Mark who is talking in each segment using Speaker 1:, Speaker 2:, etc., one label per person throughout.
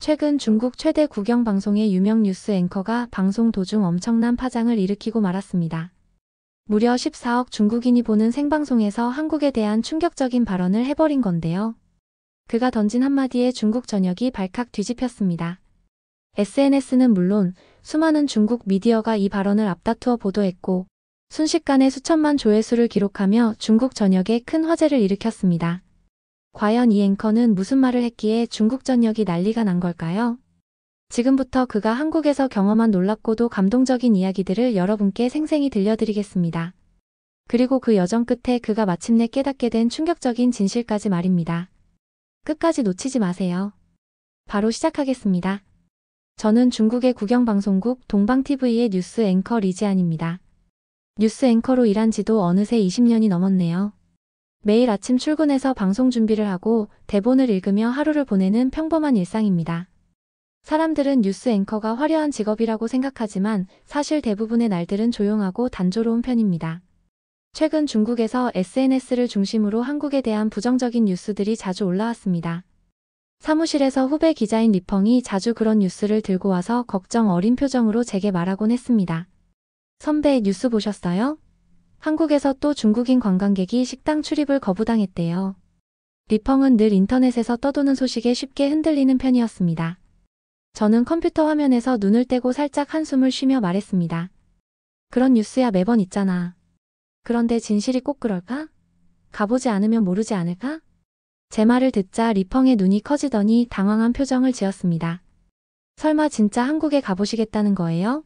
Speaker 1: 최근 중국 최대 국영방송의 유명 뉴스 앵커가 방송 도중 엄청난 파장을 일으키고 말았습니다. 무려 14억 중국인이 보는 생방송에서 한국에 대한 충격적인 발언을 해버린 건데요. 그가 던진 한마디에 중국 전역이 발칵 뒤집혔습니다. SNS는 물론 수많은 중국 미디어가 이 발언을 앞다투어 보도했고 순식간에 수천만 조회수를 기록하며 중국 전역에 큰 화제를 일으켰습니다. 과연 이 앵커는 무슨 말을 했기에 중국 전역이 난리가 난 걸까요? 지금부터 그가 한국에서 경험한 놀랍고도 감동적인 이야기들을 여러분께 생생히 들려드리겠습니다. 그리고 그 여정 끝에 그가 마침내 깨닫게 된 충격적인 진실까지 말입니다. 끝까지 놓치지 마세요. 바로 시작하겠습니다. 저는 중국의 국영방송국 동방TV의 뉴스 앵커 리지안입니다. 뉴스 앵커로 일한 지도 어느새 20년이 넘었네요. 매일 아침 출근해서 방송 준비를 하고 대본을 읽으며 하루를 보내는 평범한 일상입니다. 사람들은 뉴스 앵커가 화려한 직업이라고 생각하지만 사실 대부분의 날들은 조용하고 단조로운 편입니다. 최근 중국에서 SNS를 중심으로 한국에 대한 부정적인 뉴스들이 자주 올라왔습니다. 사무실에서 후배 기자인 리펑이 자주 그런 뉴스를 들고 와서 걱정 어린 표정으로 제게 말하곤 했습니다. 선배, 뉴스 보셨어요? 한국에서 또 중국인 관광객이 식당 출입을 거부당했대요. 리펑은 늘 인터넷에서 떠도는 소식에 쉽게 흔들리는 편이었습니다. 저는 컴퓨터 화면에서 눈을 떼고 살짝 한숨을 쉬며 말했습니다. 그런 뉴스야 매번 있잖아. 그런데 진실이 꼭 그럴까? 가보지 않으면 모르지 않을까? 제 말을 듣자 리펑의 눈이 커지더니 당황한 표정을 지었습니다. 설마 진짜 한국에 가보시겠다는 거예요?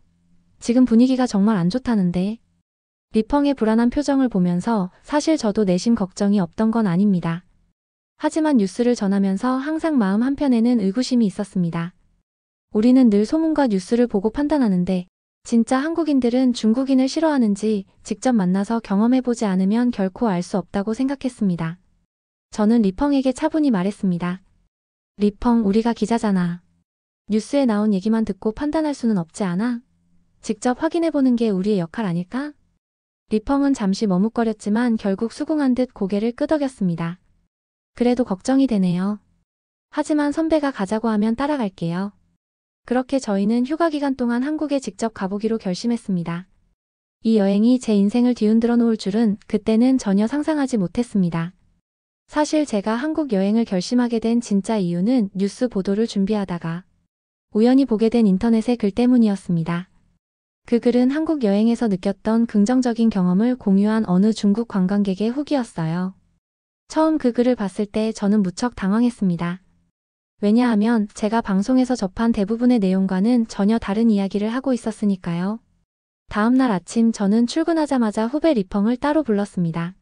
Speaker 1: 지금 분위기가 정말 안 좋다는데. 리펑의 불안한 표정을 보면서 사실 저도 내심 걱정이 없던 건 아닙니다. 하지만 뉴스를 전하면서 항상 마음 한편에는 의구심이 있었습니다. 우리는 늘 소문과 뉴스를 보고 판단하는데 진짜 한국인들은 중국인을 싫어하는지 직접 만나서 경험해보지 않으면 결코 알 수 없다고 생각했습니다. 저는 리펑에게 차분히 말했습니다. 리펑, 우리가 기자잖아. 뉴스에 나온 얘기만 듣고 판단할 수는 없지 않아? 직접 확인해보는 게 우리의 역할 아닐까? 리펑은 잠시 머뭇거렸지만 결국 수긍한 듯 고개를 끄덕였습니다. 그래도 걱정이 되네요. 하지만 선배가 가자고 하면 따라갈게요. 그렇게 저희는 휴가 기간 동안 한국에 직접 가보기로 결심했습니다. 이 여행이 제 인생을 뒤흔들어 놓을 줄은 그때는 전혀 상상하지 못했습니다. 사실 제가 한국 여행을 결심하게 된 진짜 이유는 뉴스 보도를 준비하다가 우연히 보게 된 인터넷의 글 때문이었습니다. 그 글은 한국 여행에서 느꼈던 긍정적인 경험을 공유한 어느 중국 관광객의 후기였어요. 처음 그 글을 봤을 때 저는 무척 당황했습니다. 왜냐하면 제가 방송에서 접한 대부분의 내용과는 전혀 다른 이야기를 하고 있었으니까요. 다음날 아침 저는 출근하자마자 후배 리펑을 따로 불렀습니다.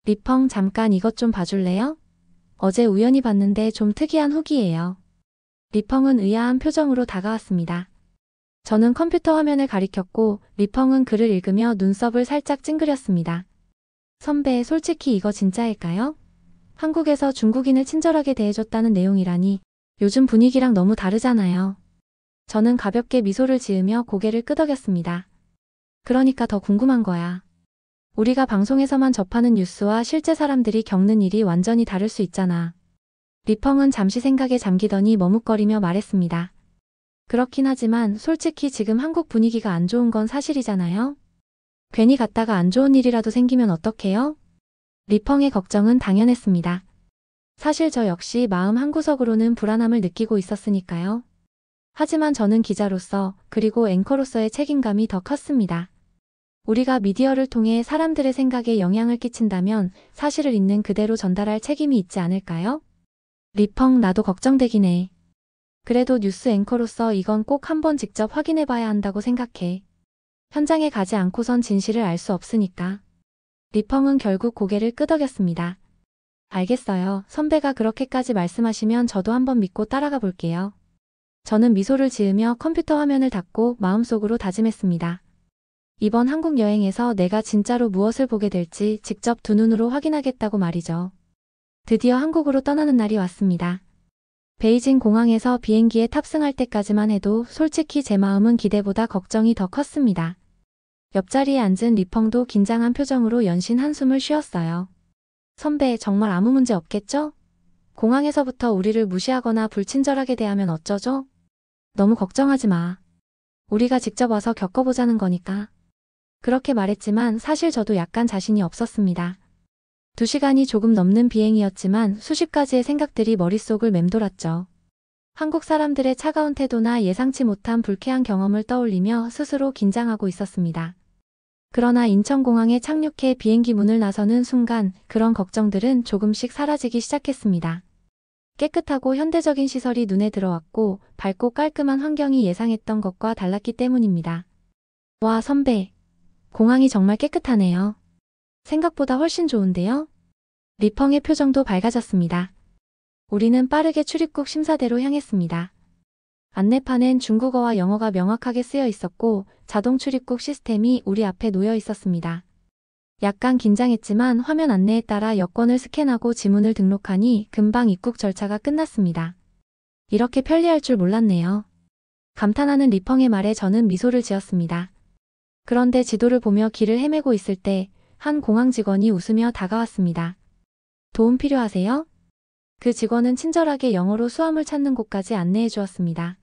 Speaker 1: 리펑, 잠깐 이것 좀 봐줄래요? 어제 우연히 봤는데 좀 특이한 후기예요. 리펑은 의아한 표정으로 다가왔습니다. 저는 컴퓨터 화면을 가리켰고 리펑은 글을 읽으며 눈썹을 살짝 찡그렸습니다. 선배, 솔직히 이거 진짜일까요? 한국에서 중국인을 친절하게 대해줬다는 내용이라니 요즘 분위기랑 너무 다르잖아요. 저는 가볍게 미소를 지으며 고개를 끄덕였습니다. 그러니까 더 궁금한 거야. 우리가 방송에서만 접하는 뉴스와 실제 사람들이 겪는 일이 완전히 다를 수 있잖아. 리펑은 잠시 생각에 잠기더니 머뭇거리며 말했습니다. 그렇긴 하지만 솔직히 지금 한국 분위기가 안 좋은 건 사실이잖아요. 괜히 갔다가 안 좋은 일이라도 생기면 어떡해요? 리펑의 걱정은 당연했습니다. 사실 저 역시 마음 한구석으로는 불안함을 느끼고 있었으니까요. 하지만 저는 기자로서 그리고 앵커로서의 책임감이 더 컸습니다. 우리가 미디어를 통해 사람들의 생각에 영향을 끼친다면 사실을 있는 그대로 전달할 책임이 있지 않을까요? 리펑, 나도 걱정되긴 해. 그래도 뉴스 앵커로서 이건 꼭 한번 직접 확인해봐야 한다고 생각해. 현장에 가지 않고선 진실을 알 수 없으니까. 리펑은 결국 고개를 끄덕였습니다. 알겠어요. 선배가 그렇게까지 말씀하시면 저도 한번 믿고 따라가 볼게요. 저는 미소를 지으며 컴퓨터 화면을 닫고 마음속으로 다짐했습니다. 이번 한국 여행에서 내가 진짜로 무엇을 보게 될지 직접 두 눈으로 확인하겠다고 말이죠. 드디어 한국으로 떠나는 날이 왔습니다. 베이징 공항에서 비행기에 탑승할 때까지만 해도 솔직히 제 마음은 기대보다 걱정이 더 컸습니다. 옆자리에 앉은 리펑도 긴장한 표정으로 연신 한숨을 쉬었어요. 선배, 정말 아무 문제 없겠죠? 공항에서부터 우리를 무시하거나 불친절하게 대하면 어쩌죠? 너무 걱정하지 마. 우리가 직접 와서 겪어보자는 거니까. 그렇게 말했지만 사실 저도 약간 자신이 없었습니다. 2시간이 조금 넘는 비행이었지만 수십 가지의 생각들이 머릿속을 맴돌았죠. 한국 사람들의 차가운 태도나 예상치 못한 불쾌한 경험을 떠올리며 스스로 긴장하고 있었습니다. 그러나 인천공항에 착륙해 비행기 문을 나서는 순간 그런 걱정들은 조금씩 사라지기 시작했습니다. 깨끗하고 현대적인 시설이 눈에 들어왔고 밝고 깔끔한 환경이 예상했던 것과 달랐기 때문입니다. 와, 선배. 공항이 정말 깨끗하네요. 생각보다 훨씬 좋은데요? 리펑의 표정도 밝아졌습니다. 우리는 빠르게 출입국 심사대로 향했습니다. 안내판엔 중국어와 영어가 명확하게 쓰여 있었고 자동 출입국 시스템이 우리 앞에 놓여 있었습니다. 약간 긴장했지만 화면 안내에 따라 여권을 스캔하고 지문을 등록하니 금방 입국 절차가 끝났습니다. 이렇게 편리할 줄 몰랐네요. 감탄하는 리펑의 말에 저는 미소를 지었습니다. 그런데 지도를 보며 길을 헤매고 있을 때 한 공항 직원이 웃으며 다가왔습니다. 도움 필요하세요? 그 직원은 친절하게 영어로 수암을 찾는 곳까지 안내해 주었습니다.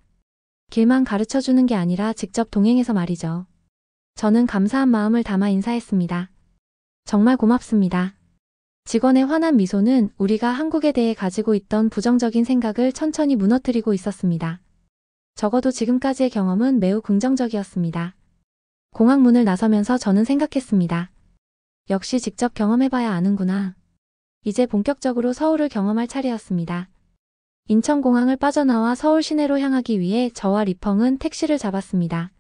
Speaker 1: 길만 가르쳐 주는 게 아니라 직접 동행해서 말이죠. 저는 감사한 마음을 담아 인사했습니다. 정말 고맙습니다. 직원의 환한 미소는 우리가 한국에 대해 가지고 있던 부정적인 생각을 천천히 무너뜨리고 있었습니다. 적어도 지금까지의 경험은 매우 긍정적이었습니다. 공항 문을 나서면서 저는 생각했습니다. 역시 직접 경험해봐야 아는구나. 이제 본격적으로 서울을 경험할 차례였습니다. 인천공항을 빠져나와 서울 시내로 향하기 위해 저와 리펑은 택시를 잡았습니다.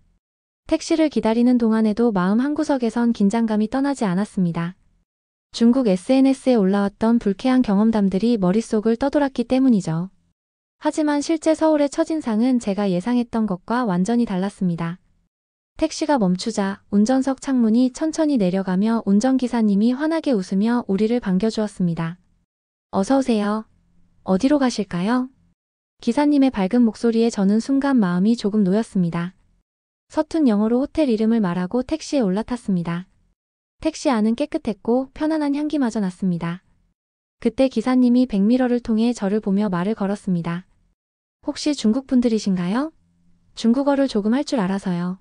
Speaker 1: 택시를 기다리는 동안에도 마음 한구석에선 긴장감이 떠나지 않았습니다. 중국 SNS에 올라왔던 불쾌한 경험담들이 머릿속을 떠돌았기 때문이죠. 하지만 실제 서울의 첫인상은 제가 예상했던 것과 완전히 달랐습니다. 택시가 멈추자 운전석 창문이 천천히 내려가며 운전기사님이 환하게 웃으며 우리를 반겨주었습니다. 어서 오세요. 어디로 가실까요? 기사님의 밝은 목소리에 저는 순간 마음이 조금 놓였습니다. 서툰 영어로 호텔 이름을 말하고 택시에 올라탔습니다. 택시 안은 깨끗했고 편안한 향기마저 났습니다. 그때 기사님이 백미러를 통해 저를 보며 말을 걸었습니다. 혹시 중국 분들이신가요? 중국어를 조금 할 줄 알아서요.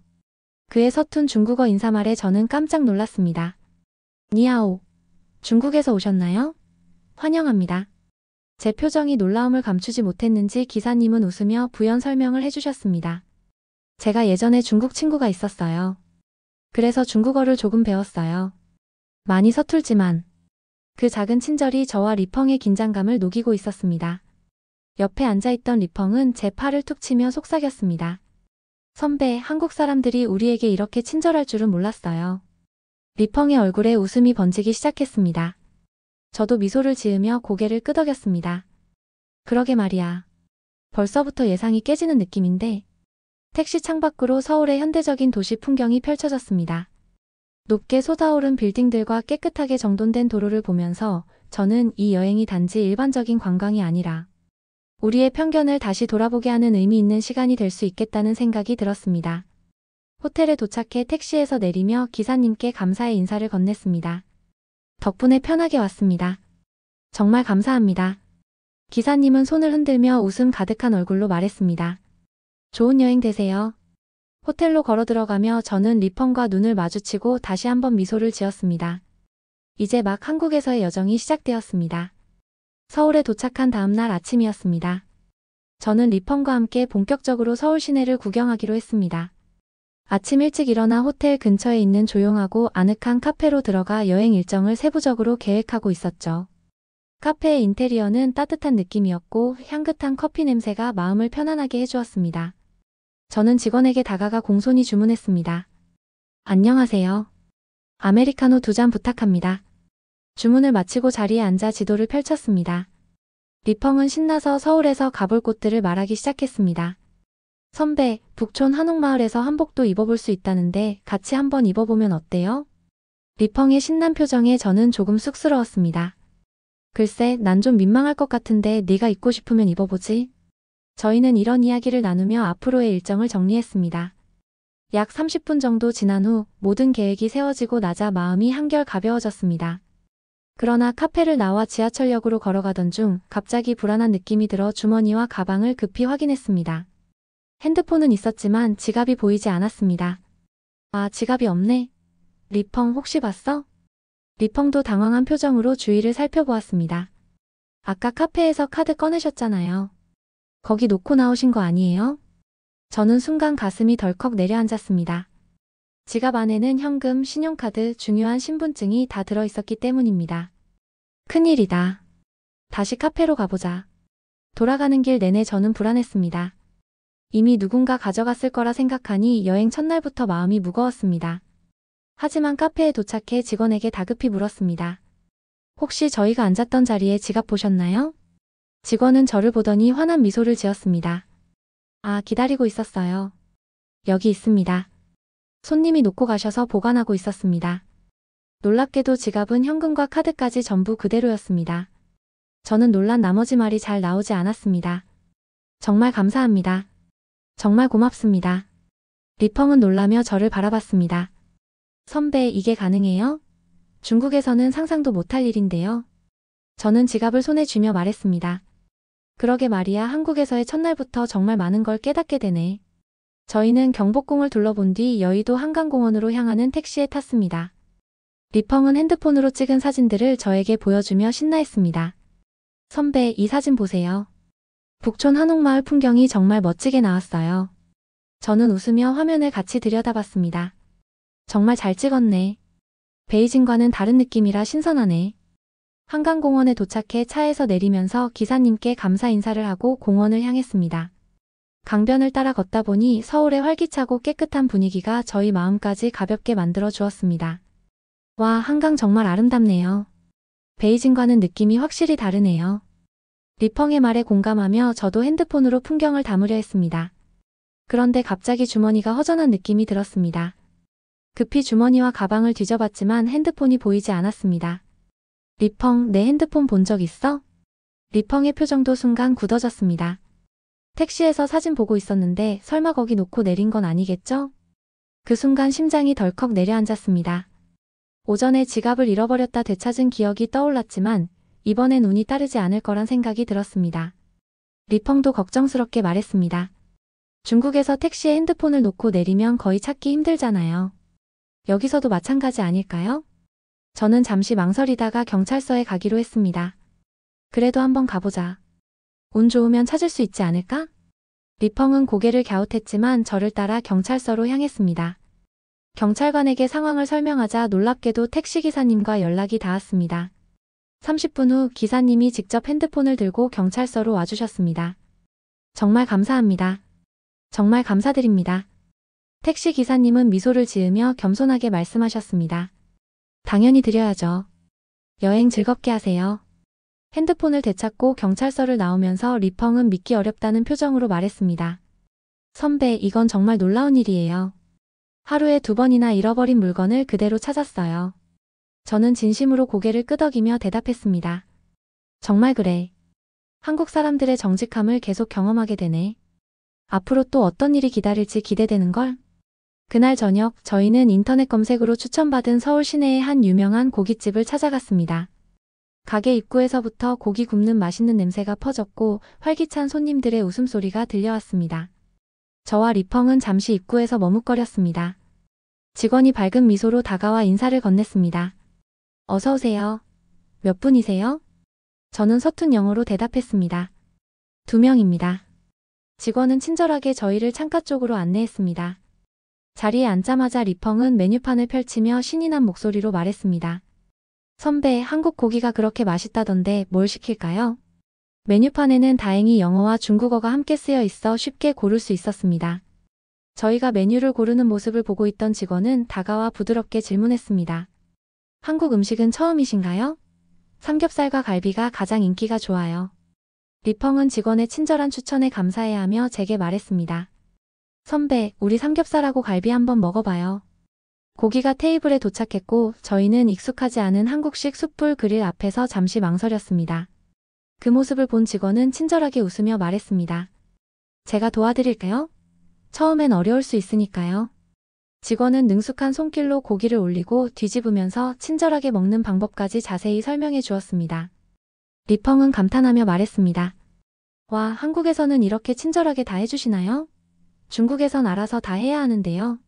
Speaker 1: 그의 서툰 중국어 인사말에 저는 깜짝 놀랐습니다. 니하오. 중국에서 오셨나요? 환영합니다. 제 표정이 놀라움을 감추지 못했는지 기사님은 웃으며 부연 설명을 해주셨습니다. 제가 예전에 중국 친구가 있었어요. 그래서 중국어를 조금 배웠어요. 많이 서툴지만 그 작은 친절이 저와 리펑의 긴장감을 녹이고 있었습니다. 옆에 앉아있던 리펑은 제 팔을 툭 치며 속삭였습니다. 선배, 한국 사람들이 우리에게 이렇게 친절할 줄은 몰랐어요. 리펑의 얼굴에 웃음이 번지기 시작했습니다. 저도 미소를 지으며 고개를 끄덕였습니다. 그러게 말이야. 벌써부터 예상이 깨지는 느낌인데 택시 창밖으로 서울의 현대적인 도시 풍경이 펼쳐졌습니다. 높게 솟아오른 빌딩들과 깨끗하게 정돈된 도로를 보면서 저는 이 여행이 단지 일반적인 관광이 아니라 우리의 편견을 다시 돌아보게 하는 의미 있는 시간이 될 수 있겠다는 생각이 들었습니다. 호텔에 도착해 택시에서 내리며 기사님께 감사의 인사를 건넸습니다. 덕분에 편하게 왔습니다. 정말 감사합니다. 기사님은 손을 흔들며 웃음 가득한 얼굴로 말했습니다. 좋은 여행 되세요. 호텔로 걸어 들어가며 저는 리펑과 눈을 마주치고 다시 한번 미소를 지었습니다. 이제 막 한국에서의 여정이 시작되었습니다. 서울에 도착한 다음 날 아침이었습니다. 저는 리펑과 함께 본격적으로 서울 시내를 구경하기로 했습니다. 아침 일찍 일어나 호텔 근처에 있는 조용하고 아늑한 카페로 들어가 여행 일정을 세부적으로 계획하고 있었죠. 카페의 인테리어는 따뜻한 느낌이었고 향긋한 커피 냄새가 마음을 편안하게 해주었습니다. 저는 직원에게 다가가 공손히 주문했습니다. 안녕하세요. 아메리카노 2잔 부탁합니다. 주문을 마치고 자리에 앉아 지도를 펼쳤습니다. 리펑은 신나서 서울에서 가볼 곳들을 말하기 시작했습니다. 선배, 북촌 한옥마을에서 한복도 입어볼 수 있다는데 같이 한번 입어보면 어때요? 리펑의 신난 표정에 저는 조금 쑥스러웠습니다. 글쎄, 난 좀 민망할 것 같은데 네가 입고 싶으면 입어보지. 저희는 이런 이야기를 나누며 앞으로의 일정을 정리했습니다. 약 30분 정도 지난 후 모든 계획이 세워지고 나자 마음이 한결 가벼워졌습니다. 그러나 카페를 나와 지하철역으로 걸어가던 중 갑자기 불안한 느낌이 들어 주머니와 가방을 급히 확인했습니다. 핸드폰은 있었지만 지갑이 보이지 않았습니다. 아, 지갑이 없네. 리펑 혹시 봤어? 리펑도 당황한 표정으로 주위를 살펴보았습니다. 아까 카페에서 카드 꺼내셨잖아요. 거기 놓고 나오신 거 아니에요? 저는 순간 가슴이 덜컥 내려앉았습니다. 지갑 안에는 현금, 신용카드, 중요한 신분증이 다 들어있었기 때문입니다. 큰일이다. 다시 카페로 가보자. 돌아가는 길 내내 저는 불안했습니다. 이미 누군가 가져갔을 거라 생각하니 여행 첫날부터 마음이 무거웠습니다. 하지만 카페에 도착해 직원에게 다급히 물었습니다. 혹시 저희가 앉았던 자리에 지갑 보셨나요? 직원은 저를 보더니 환한 미소를 지었습니다. 아, 기다리고 있었어요. 여기 있습니다. 손님이 놓고 가셔서 보관하고 있었습니다. 놀랍게도 지갑은 현금과 카드까지 전부 그대로였습니다. 저는 놀란 나머지 말이 잘 나오지 않았습니다. 정말 감사합니다. 정말 고맙습니다. 리펑은 놀라며 저를 바라봤습니다. 선배, 이게 가능해요? 중국에서는 상상도 못할 일인데요. 저는 지갑을 손에 쥐며 말했습니다. 그러게 말이야, 한국에서의 첫날부터 정말 많은 걸 깨닫게 되네. 저희는 경복궁을 둘러본 뒤 여의도 한강공원으로 향하는 택시에 탔습니다. 리펑은 핸드폰으로 찍은 사진들을 저에게 보여주며 신나했습니다. 선배, 이 사진 보세요. 북촌 한옥마을 풍경이 정말 멋지게 나왔어요. 저는 웃으며 화면을 같이 들여다봤습니다. 정말 잘 찍었네. 베이징과는 다른 느낌이라 신선하네. 한강공원에 도착해 차에서 내리면서 기사님께 감사 인사를 하고 공원을 향했습니다. 강변을 따라 걷다 보니 서울의 활기차고 깨끗한 분위기가 저희 마음까지 가볍게 만들어 주었습니다. 와, 한강 정말 아름답네요. 베이징과는 느낌이 확실히 다르네요. 리펑의 말에 공감하며 저도 핸드폰으로 풍경을 담으려 했습니다. 그런데 갑자기 주머니가 허전한 느낌이 들었습니다. 급히 주머니와 가방을 뒤져봤지만 핸드폰이 보이지 않았습니다. 리펑, 내 핸드폰 본 적 있어? 리펑의 표정도 순간 굳어졌습니다. 택시에서 사진 보고 있었는데 설마 거기 놓고 내린 건 아니겠죠? 그 순간 심장이 덜컥 내려앉았습니다. 오전에 지갑을 잃어버렸다 되찾은 기억이 떠올랐지만 이번엔 운이 따르지 않을 거란 생각이 들었습니다. 리펑도 걱정스럽게 말했습니다. 중국에서 택시에 핸드폰을 놓고 내리면 거의 찾기 힘들잖아요. 여기서도 마찬가지 아닐까요? 저는 잠시 망설이다가 경찰서에 가기로 했습니다. 그래도 한번 가보자. 운 좋으면 찾을 수 있지 않을까? 리펑은 고개를 갸웃했지만 저를 따라 경찰서로 향했습니다. 경찰관에게 상황을 설명하자 놀랍게도 택시기사님과 연락이 닿았습니다. 30분 후 기사님이 직접 핸드폰을 들고 경찰서로 와주셨습니다. 정말 감사합니다. 정말 감사드립니다. 택시기사님은 미소를 지으며 겸손하게 말씀하셨습니다. 당연히 드려야죠. 여행 즐겁게 하세요. 핸드폰을 되찾고 경찰서를 나오면서 리펑은 믿기 어렵다는 표정으로 말했습니다. 선배, 이건 정말 놀라운 일이에요. 하루에 2번이나 잃어버린 물건을 그대로 찾았어요. 저는 진심으로 고개를 끄덕이며 대답했습니다. 정말 그래. 한국 사람들의 정직함을 계속 경험하게 되네. 앞으로 또 어떤 일이 기다릴지 기대되는걸? 그날 저녁 저희는 인터넷 검색으로 추천받은 서울 시내의 한 유명한 고깃집을 찾아갔습니다. 가게 입구에서부터 고기 굽는 맛있는 냄새가 퍼졌고 활기찬 손님들의 웃음소리가 들려왔습니다. 저와 리펑은 잠시 입구에서 머뭇거렸습니다. 직원이 밝은 미소로 다가와 인사를 건넸습니다. 어서 오세요. 몇 분이세요? 저는 서툰 영어로 대답했습니다. 2명입니다. 직원은 친절하게 저희를 창가 쪽으로 안내했습니다. 자리에 앉자마자 리펑은 메뉴판을 펼치며 신이 난 목소리로 말했습니다. 선배, 한국 고기가 그렇게 맛있다던데 뭘 시킬까요? 메뉴판에는 다행히 영어와 중국어가 함께 쓰여 있어 쉽게 고를 수 있었습니다. 저희가 메뉴를 고르는 모습을 보고 있던 직원은 다가와 부드럽게 질문했습니다. 한국 음식은 처음이신가요? 삼겹살과 갈비가 가장 인기가 좋아요. 리펑은 직원의 친절한 추천에 감사해야 하며 제게 말했습니다. 선배, 우리 삼겹살하고 갈비 한번 먹어봐요. 고기가 테이블에 도착했고 저희는 익숙하지 않은 한국식 숯불 그릴 앞에서 잠시 망설였습니다. 그 모습을 본 직원은 친절하게 웃으며 말했습니다. 제가 도와드릴게요. 처음엔 어려울 수 있으니까요. 직원은 능숙한 손길로 고기를 올리고 뒤집으면서 친절하게 먹는 방법까지 자세히 설명해 주었습니다. 리펑은 감탄하며 말했습니다. 와, 한국에서는 이렇게 친절하게 다 해주시나요? 중국에선 알아서 다 해야 하는데요.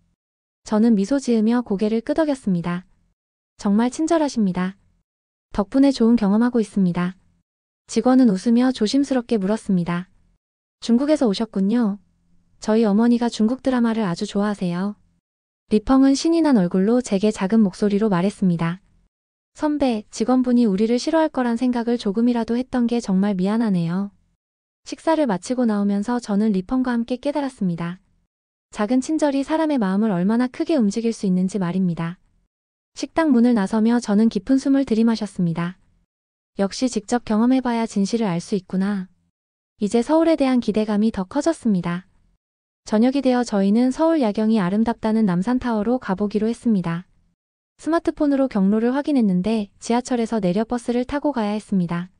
Speaker 1: 저는 미소 지으며 고개를 끄덕였습니다. 정말 친절하십니다. 덕분에 좋은 경험하고 있습니다. 직원은 웃으며 조심스럽게 물었습니다. 중국에서 오셨군요. 저희 어머니가 중국 드라마를 아주 좋아하세요. 리펑은 신이 난 얼굴로 제게 작은 목소리로 말했습니다. 선배, 직원분이 우리를 싫어할 거란 생각을 조금이라도 했던 게 정말 미안하네요. 식사를 마치고 나오면서 저는 리펑과 함께 깨달았습니다. 작은 친절이 사람의 마음을 얼마나 크게 움직일 수 있는지 말입니다. 식당 문을 나서며 저는 깊은 숨을 들이마셨습니다. 역시 직접 경험해봐야 진실을 알 수 있구나. 이제 서울에 대한 기대감이 더 커졌습니다. 저녁이 되어 저희는 서울 야경이 아름답다는 남산타워로 가보기로 했습니다. 스마트폰으로 경로를 확인했는데 지하철에서 내려 버스를 타고 가야 했습니다.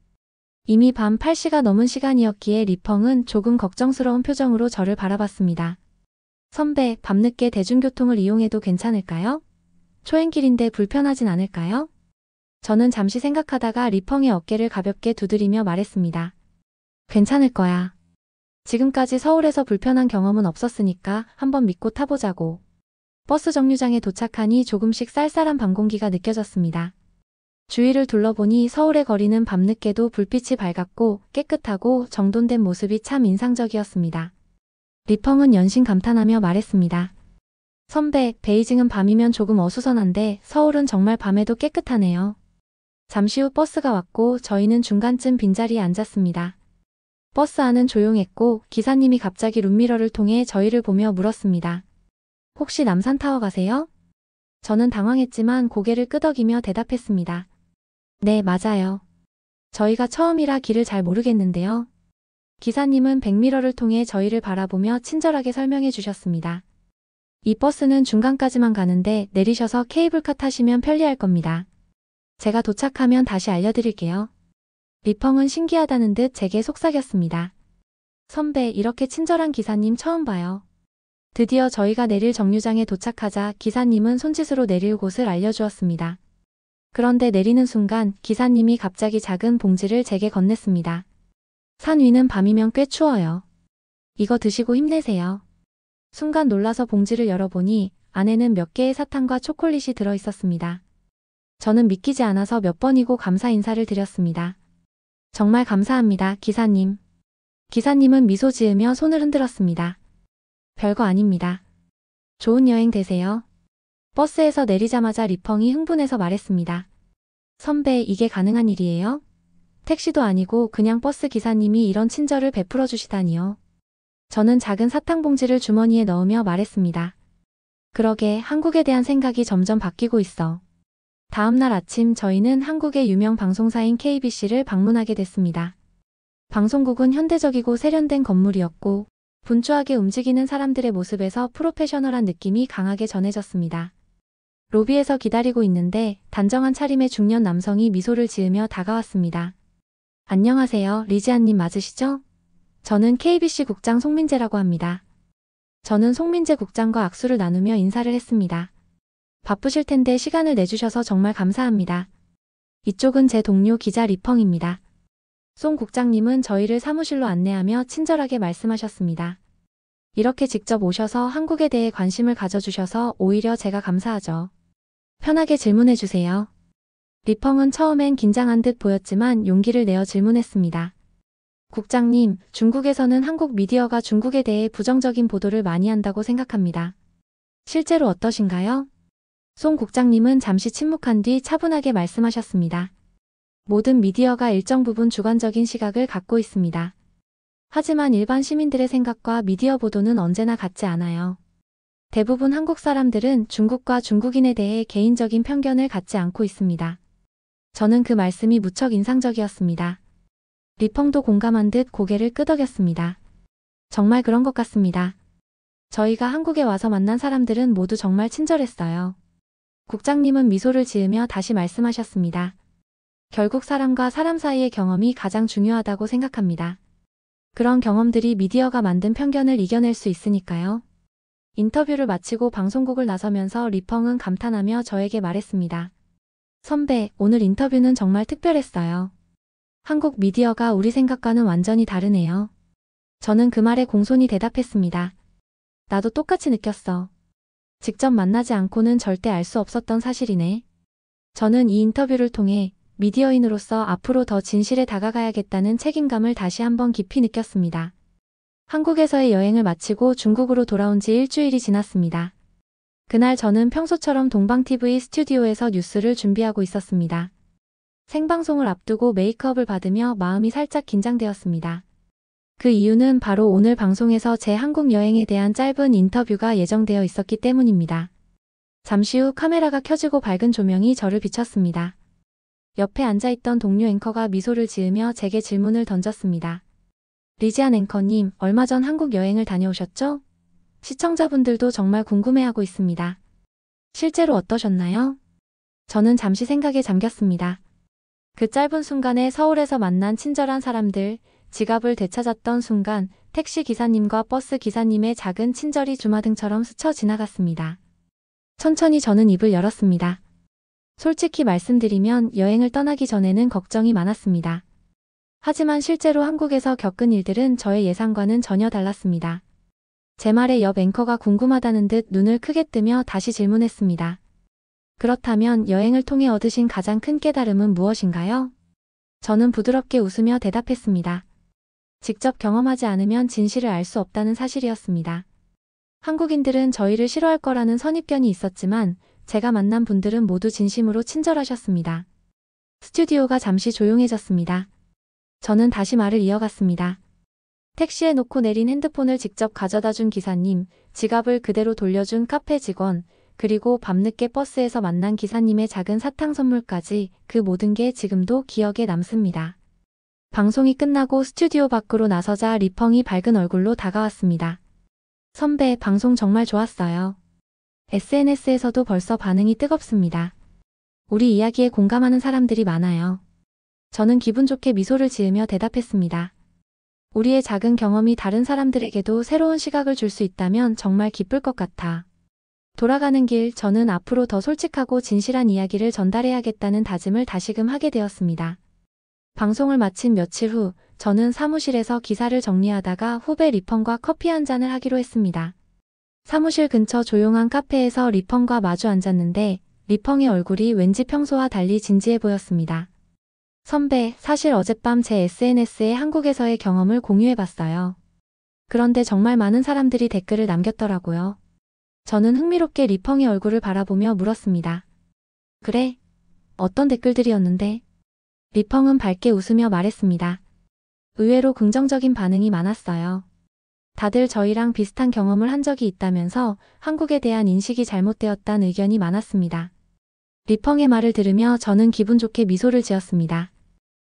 Speaker 1: 이미 밤 8시가 넘은 시간이었기에 리펑은 조금 걱정스러운 표정으로 저를 바라봤습니다. 선배, 밤늦게 대중교통을 이용해도 괜찮을까요? 초행길인데 불편하진 않을까요? 저는 잠시 생각하다가 리펑의 어깨를 가볍게 두드리며 말했습니다. 괜찮을 거야. 지금까지 서울에서 불편한 경험은 없었으니까 한번 믿고 타보자고. 버스 정류장에 도착하니 조금씩 쌀쌀한 밤 공기가 느껴졌습니다. 주위를 둘러보니 서울의 거리는 밤늦게도 불빛이 밝았고 깨끗하고 정돈된 모습이 참 인상적이었습니다. 리펑은 연신 감탄하며 말했습니다. 선배, 베이징은 밤이면 조금 어수선한데 서울은 정말 밤에도 깨끗하네요. 잠시 후 버스가 왔고 저희는 중간쯤 빈자리에 앉았습니다. 버스 안은 조용했고 기사님이 갑자기 룸미러를 통해 저희를 보며 물었습니다. 혹시 남산타워 가세요? 저는 당황했지만 고개를 끄덕이며 대답했습니다. 네, 맞아요. 저희가 처음이라 길을 잘 모르겠는데요. 기사님은 백미러를 통해 저희를 바라보며 친절하게 설명해 주셨습니다. 이 버스는 중간까지만 가는데 내리셔서 케이블카 타시면 편리할 겁니다. 제가 도착하면 다시 알려드릴게요. 리펑은 신기하다는 듯 제게 속삭였습니다. 선배, 이렇게 친절한 기사님 처음 봐요. 드디어 저희가 내릴 정류장에 도착하자 기사님은 손짓으로 내릴 곳을 알려주었습니다. 그런데 내리는 순간 기사님이 갑자기 작은 봉지를 제게 건넸습니다. 산 위는 밤이면 꽤 추워요. 이거 드시고 힘내세요. 순간 놀라서 봉지를 열어보니 안에는 몇 개의 사탕과 초콜릿이 들어있었습니다. 저는 믿기지 않아서 몇 번이고 감사 인사를 드렸습니다. 정말 감사합니다, 기사님. 기사님은 미소 지으며 손을 흔들었습니다. 별거 아닙니다. 좋은 여행 되세요. 버스에서 내리자마자 리펑이 흥분해서 말했습니다. 선배, 이게 가능한 일이에요? 택시도 아니고 그냥 버스 기사님이 이런 친절을 베풀어 주시다니요. 저는 작은 사탕 봉지를 주머니에 넣으며 말했습니다. 그러게 한국에 대한 생각이 점점 바뀌고 있어. 다음 날 아침 저희는 한국의 유명 방송사인 KBC를 방문하게 됐습니다. 방송국은 현대적이고 세련된 건물이었고 분주하게 움직이는 사람들의 모습에서 프로페셔널한 느낌이 강하게 전해졌습니다. 로비에서 기다리고 있는데 단정한 차림의 중년 남성이 미소를 지으며 다가왔습니다. 안녕하세요, 리지아님 맞으시죠? 저는 KBC 국장 송민재라고 합니다. 저는 송민재 국장과 악수를 나누며 인사를 했습니다. 바쁘실 텐데 시간을 내주셔서 정말 감사합니다. 이쪽은 제 동료 기자 리펑입니다. 송 국장님은 저희를 사무실로 안내하며 친절하게 말씀하셨습니다. 이렇게 직접 오셔서 한국에 대해 관심을 가져주셔서 오히려 제가 감사하죠. 편하게 질문해 주세요. 리펑은 처음엔 긴장한 듯 보였지만 용기를 내어 질문했습니다. 국장님, 중국에서는 한국 미디어가 중국에 대해 부정적인 보도를 많이 한다고 생각합니다. 실제로 어떠신가요? 송 국장님은 잠시 침묵한 뒤 차분하게 말씀하셨습니다. 모든 미디어가 일정 부분 주관적인 시각을 갖고 있습니다. 하지만 일반 시민들의 생각과 미디어 보도는 언제나 같지 않아요. 대부분 한국 사람들은 중국과 중국인에 대해 개인적인 편견을 갖지 않고 있습니다. 저는 그 말씀이 무척 인상적이었습니다. 리펑도 공감한 듯 고개를 끄덕였습니다. 정말 그런 것 같습니다. 저희가 한국에 와서 만난 사람들은 모두 정말 친절했어요. 국장님은 미소를 지으며 다시 말씀하셨습니다. 결국 사람과 사람 사이의 경험이 가장 중요하다고 생각합니다. 그런 경험들이 미디어가 만든 편견을 이겨낼 수 있으니까요. 인터뷰를 마치고 방송국을 나서면서 리펑은 감탄하며 저에게 말했습니다. 선배, 오늘 인터뷰는 정말 특별했어요. 한국 미디어가 우리 생각과는 완전히 다르네요. 저는 그 말에 공손히 대답했습니다. 나도 똑같이 느꼈어. 직접 만나지 않고는 절대 알 수 없었던 사실이네. 저는 이 인터뷰를 통해 미디어인으로서 앞으로 더 진실에 다가가야겠다는 책임감을 다시 한번 깊이 느꼈습니다. 한국에서의 여행을 마치고 중국으로 돌아온 지 일주일이 지났습니다. 그날 저는 평소처럼 동방TV 스튜디오에서 뉴스를 준비하고 있었습니다. 생방송을 앞두고 메이크업을 받으며 마음이 살짝 긴장되었습니다. 그 이유는 바로 오늘 방송에서 제 한국 여행에 대한 짧은 인터뷰가 예정되어 있었기 때문입니다. 잠시 후 카메라가 켜지고 밝은 조명이 저를 비췄습니다. 옆에 앉아있던 동료 앵커가 미소를 지으며 제게 질문을 던졌습니다. 리지안 앵커님, 얼마 전 한국 여행을 다녀오셨죠? 시청자분들도 정말 궁금해하고 있습니다. 실제로 어떠셨나요? 저는 잠시 생각에 잠겼습니다. 그 짧은 순간에 서울에서 만난 친절한 사람들, 지갑을 되찾았던 순간 택시 기사님과 버스 기사님의 작은 친절이 주마등처럼 스쳐 지나갔습니다. 천천히 저는 입을 열었습니다. 솔직히 말씀드리면 여행을 떠나기 전에는 걱정이 많았습니다. 하지만 실제로 한국에서 겪은 일들은 저의 예상과는 전혀 달랐습니다. 제 말에 옆 앵커가 궁금하다는 듯 눈을 크게 뜨며 다시 질문했습니다. 그렇다면 여행을 통해 얻으신 가장 큰 깨달음은 무엇인가요? 저는 부드럽게 웃으며 대답했습니다. 직접 경험하지 않으면 진실을 알 수 없다는 사실이었습니다. 한국인들은 저희를 싫어할 거라는 선입견이 있었지만 제가 만난 분들은 모두 진심으로 친절하셨습니다. 스튜디오가 잠시 조용해졌습니다. 저는 다시 말을 이어갔습니다. 택시에 놓고 내린 핸드폰을 직접 가져다 준 기사님, 지갑을 그대로 돌려준 카페 직원, 그리고 밤늦게 버스에서 만난 기사님의 작은 사탕 선물까지 그 모든 게 지금도 기억에 남습니다. 방송이 끝나고 스튜디오 밖으로 나서자 리펑이 밝은 얼굴로 다가왔습니다. 선배, 방송 정말 좋았어요. SNS에서도 벌써 반응이 뜨겁습니다. 우리 이야기에 공감하는 사람들이 많아요. 저는 기분 좋게 미소를 지으며 대답했습니다. 우리의 작은 경험이 다른 사람들에게도 새로운 시각을 줄 수 있다면 정말 기쁠 것 같아. 돌아가는 길 저는 앞으로 더 솔직하고 진실한 이야기를 전달해야겠다는 다짐을 다시금 하게 되었습니다. 방송을 마친 며칠 후 저는 사무실에서 기사를 정리하다가 후배 리펑과 커피 한 잔을 하기로 했습니다. 사무실 근처 조용한 카페에서 리펑과 마주 앉았는데 리펑의 얼굴이 왠지 평소와 달리 진지해 보였습니다. 선배, 사실 어젯밤 제 SNS에 한국에서의 경험을 공유해봤어요. 그런데 정말 많은 사람들이 댓글을 남겼더라고요. 저는 흥미롭게 리펑의 얼굴을 바라보며 물었습니다. 그래? 어떤 댓글들이었는데? 리펑은 밝게 웃으며 말했습니다. 의외로 긍정적인 반응이 많았어요. 다들 저희랑 비슷한 경험을 한 적이 있다면서 한국에 대한 인식이 잘못되었다는 의견이 많았습니다. 리펑의 말을 들으며 저는 기분 좋게 미소를 지었습니다.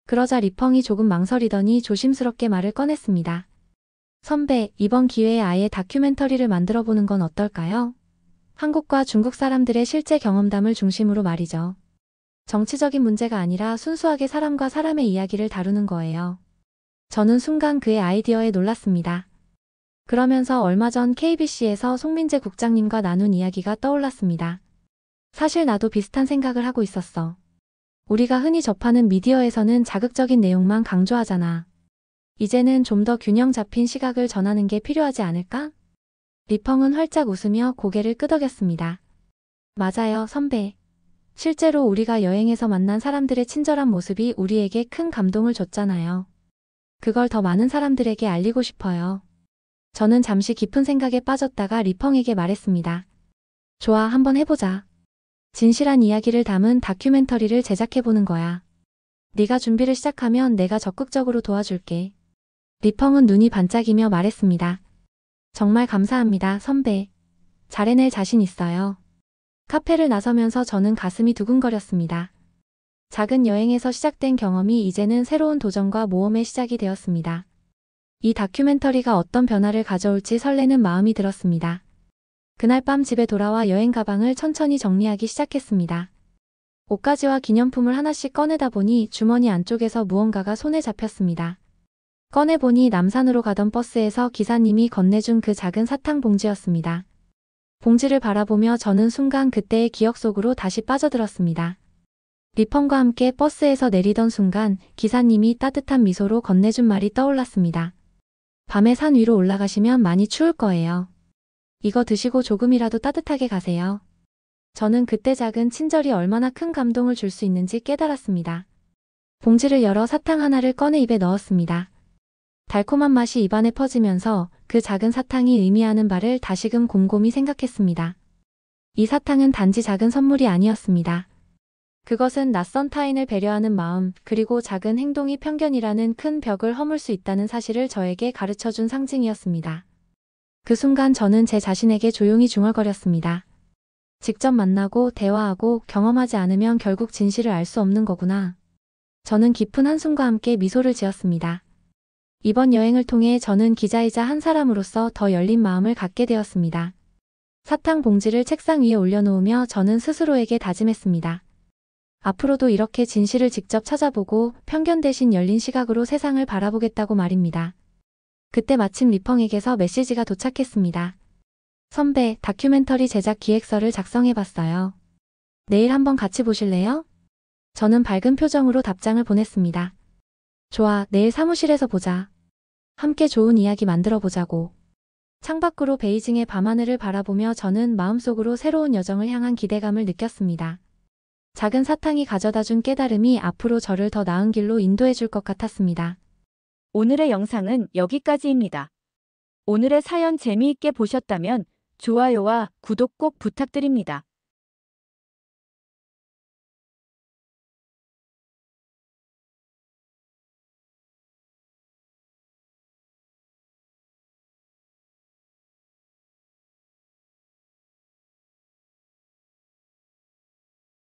Speaker 1: 그러자 리펑이 조금 망설이더니 조심스럽게 말을 꺼냈습니다. 선배, 이번 기회에 아예 다큐멘터리를 만들어보는 건 어떨까요? 한국과 중국 사람들의 실제 경험담을 중심으로 말이죠. 정치적인 문제가 아니라 순수하게 사람과 사람의 이야기를 다루는 거예요. 저는 순간 그의 아이디어에 놀랐습니다. 그러면서 얼마 전 KBC에서 송민재 국장님과 나눈 이야기가 떠올랐습니다. 사실 나도 비슷한 생각을 하고 있었어. 우리가 흔히 접하는 미디어에서는 자극적인 내용만 강조하잖아. 이제는 좀 더 균형 잡힌 시각을 전하는 게 필요하지 않을까? 리펑은 활짝 웃으며 고개를 끄덕였습니다. 맞아요, 선배. 실제로 우리가 여행에서 만난 사람들의 친절한 모습이 우리에게 큰 감동을 줬잖아요. 그걸 더 많은 사람들에게 알리고 싶어요. 저는 잠시 깊은 생각에 빠졌다가 리펑에게 말했습니다. 좋아, 한번 해보자. 진실한 이야기를 담은 다큐멘터리를 제작해보는 거야. 네가 준비를 시작하면 내가 적극적으로 도와줄게. 리펑은 눈이 반짝이며 말했습니다. 정말 감사합니다, 선배. 잘 해낼 자신 있어요. 카페를 나서면서 저는 가슴이 두근거렸습니다. 작은 여행에서 시작된 경험이 이제는 새로운 도전과 모험의 시작이 되었습니다. 이 다큐멘터리가 어떤 변화를 가져올지 설레는 마음이 들었습니다. 그날 밤 집에 돌아와 여행 가방을 천천히 정리하기 시작했습니다. 옷가지와 기념품을 하나씩 꺼내다 보니 주머니 안쪽에서 무언가가 손에 잡혔습니다. 꺼내보니 남산으로 가던 버스에서 기사님이 건네준 그 작은 사탕 봉지였습니다. 봉지를 바라보며 저는 순간 그때의 기억 속으로 다시 빠져들었습니다. 리펑과 함께 버스에서 내리던 순간 기사님이 따뜻한 미소로 건네준 말이 떠올랐습니다. 밤에 산 위로 올라가시면 많이 추울 거예요. 이거 드시고 조금이라도 따뜻하게 가세요. 저는 그때 작은 친절이 얼마나 큰 감동을 줄 수 있는지 깨달았습니다. 봉지를 열어 사탕 하나를 꺼내 입에 넣었습니다. 달콤한 맛이 입안에 퍼지면서 그 작은 사탕이 의미하는 바를 다시금 곰곰이 생각했습니다. 이 사탕은 단지 작은 선물이 아니었습니다. 그것은 낯선 타인을 배려하는 마음, 그리고 작은 행동이 편견이라는 큰 벽을 허물 수 있다는 사실을 저에게 가르쳐준 상징이었습니다. 그 순간 저는 제 자신에게 조용히 중얼거렸습니다. 직접 만나고 대화하고 경험하지 않으면 결국 진실을 알 수 없는 거구나. 저는 깊은 한숨과 함께 미소를 지었습니다. 이번 여행을 통해 저는 기자이자 한 사람으로서 더 열린 마음을 갖게 되었습니다. 사탕 봉지를 책상 위에 올려놓으며 저는 스스로에게 다짐했습니다. 앞으로도 이렇게 진실을 직접 찾아보고 편견 대신 열린 시각으로 세상을 바라보겠다고 말입니다. 그때 마침 리펑에게서 메시지가 도착했습니다. 선배, 다큐멘터리 제작 기획서를 작성해봤어요. 내일 한번 같이 보실래요? 저는 밝은 표정으로 답장을 보냈습니다. 좋아, 내일 사무실에서 보자. 함께 좋은 이야기 만들어 보자고. 창밖으로 베이징의 밤하늘을 바라보며 저는 마음속으로 새로운 여정을 향한 기대감을 느꼈습니다. 작은 사탕이 가져다준 깨달음이 앞으로 저를 더 나은 길로 인도해 줄 것 같았습니다.
Speaker 2: 오늘의 영상은 여기까지입니다. 오늘의 사연 재미있게 보셨다면 좋아요와 구독 꼭 부탁드립니다.